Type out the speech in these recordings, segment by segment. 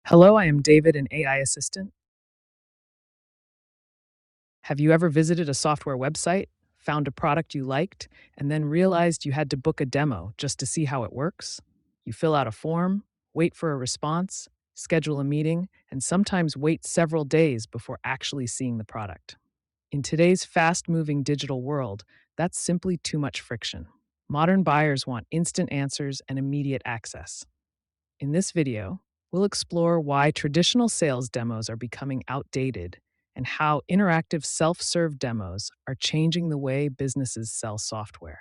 Hello, I am David, an AI assistant. Have you ever visited a software website, found a product you liked, and then realized you had to book a demo just to see how it works? You fill out a form, wait for a response, schedule a meeting, and sometimes wait several days before actually seeing the product. In today's fast moving digital world, that's simply too much friction. Modern buyers want instant answers and immediate access. In this video, we'll explore why traditional sales demos are becoming outdated and how interactive self serve demos are changing the way businesses sell software.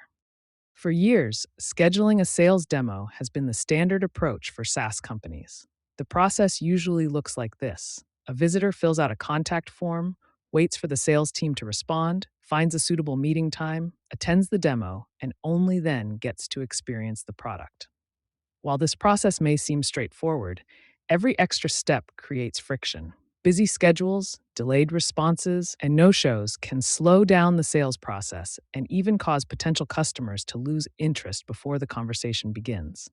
For years, scheduling a sales demo has been the standard approach for SaaS companies. The process usually looks like this: a visitor fills out a contact form, waits for the sales team to respond, finds a suitable meeting time, attends the demo, and only then gets to experience the product. While this process may seem straightforward, every extra step creates friction. Busy schedules, delayed responses, and no shows can slow down the sales process and even cause potential customers to lose interest before the conversation begins.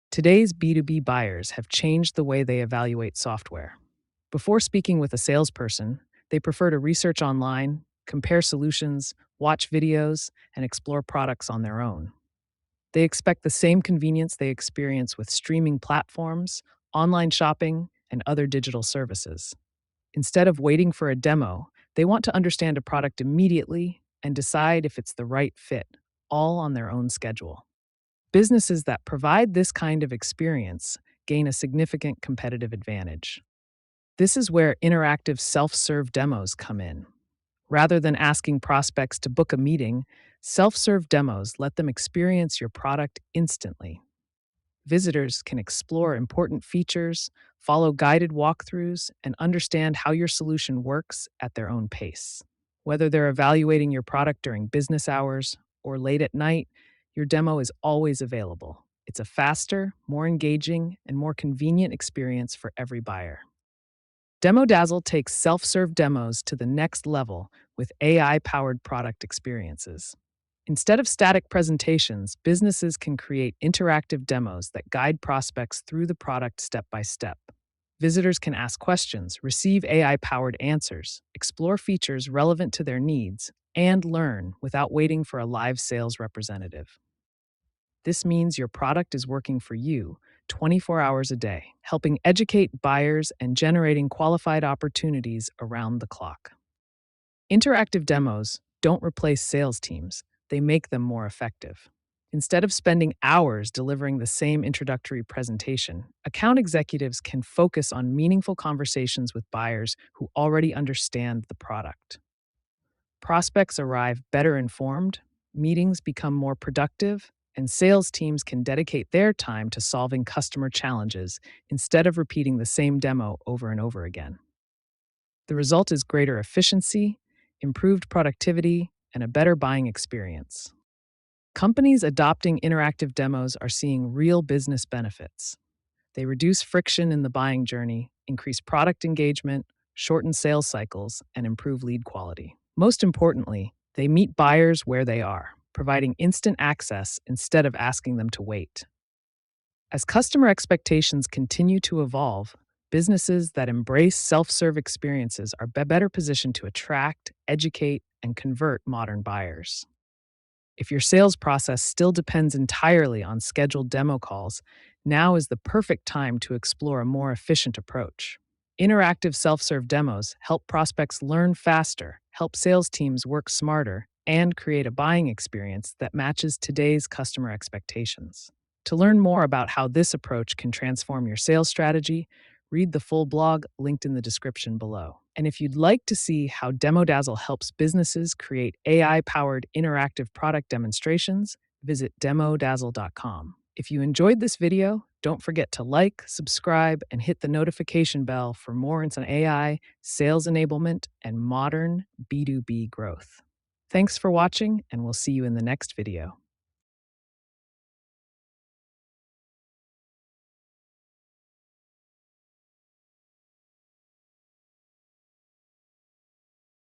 Today's B2B buyers have changed the way they evaluate software. Before speaking with a salesperson, they prefer to research online, compare solutions, watch videos, and explore products on their own. They expect the same convenience they experience with streaming platforms, online shopping, and other digital services. Instead of waiting for a demo, they want to understand a product immediately and decide if it's the right fit, all on their own schedule. Businesses that provide this kind of experience gain a significant competitive advantage. This is where interactive self serve demos come in. Rather than asking prospects to book a meeting, self serve demos let them experience your product instantly. Visitors can explore important features, follow guided walkthroughs, and understand how your solution works at their own pace. Whether they're evaluating your product during business hours or late at night, your demo is always available. It's a faster, more engaging, and more convenient experience for every buyer. DemoDazzle takes self serve demos to the next level with AI powered product experiences. Instead of static presentations, businesses can create interactive demos that guide prospects through the product step by step. Visitors can ask questions, receive AI powered answers, explore features relevant to their needs, and learn without waiting for a live sales representative. This means your product is working for you 24 hours a day, helping educate buyers and generating qualified opportunities around the clock. Interactive demos don't replace sales teams, they make them more effective. Instead of spending hours delivering the same introductory presentation, account executives can focus on meaningful conversations with buyers who already understand the product. Prospects arrive better informed, meetings become more productive, and sales teams can dedicate their time to solving customer challenges instead of repeating the same demo over and over again. The result is greater efficiency, improved productivity, and a better buying experience. Companies adopting interactive demos are seeing real business benefits. They reduce friction in the buying journey, increase product engagement, shorten sales cycles, and improve lead quality. Most importantly, they meet buyers where they are, providing instant access instead of asking them to wait. As customer expectations continue to evolve, businesses that embrace self serve experiences are better positioned to attract, educate, and convert modern buyers. If your sales process still depends entirely on scheduled demo calls, now is the perfect time to explore a more efficient approach. Interactive self serve demos help prospects learn faster, help sales teams work smarter, and create a buying experience that matches today's customer expectations. To learn more about how this approach can transform your sales strategy, read the full blog linked in the description below. And if you'd like to see how DemoDazzle helps businesses create AI-powered interactive product demonstrations, visit demodazzle.com. If you enjoyed this video, don't forget to like, subscribe, and hit the notification bell for more on AI, sales enablement, and modern B2B growth. Thanks for watching, and we'll see you in the next video.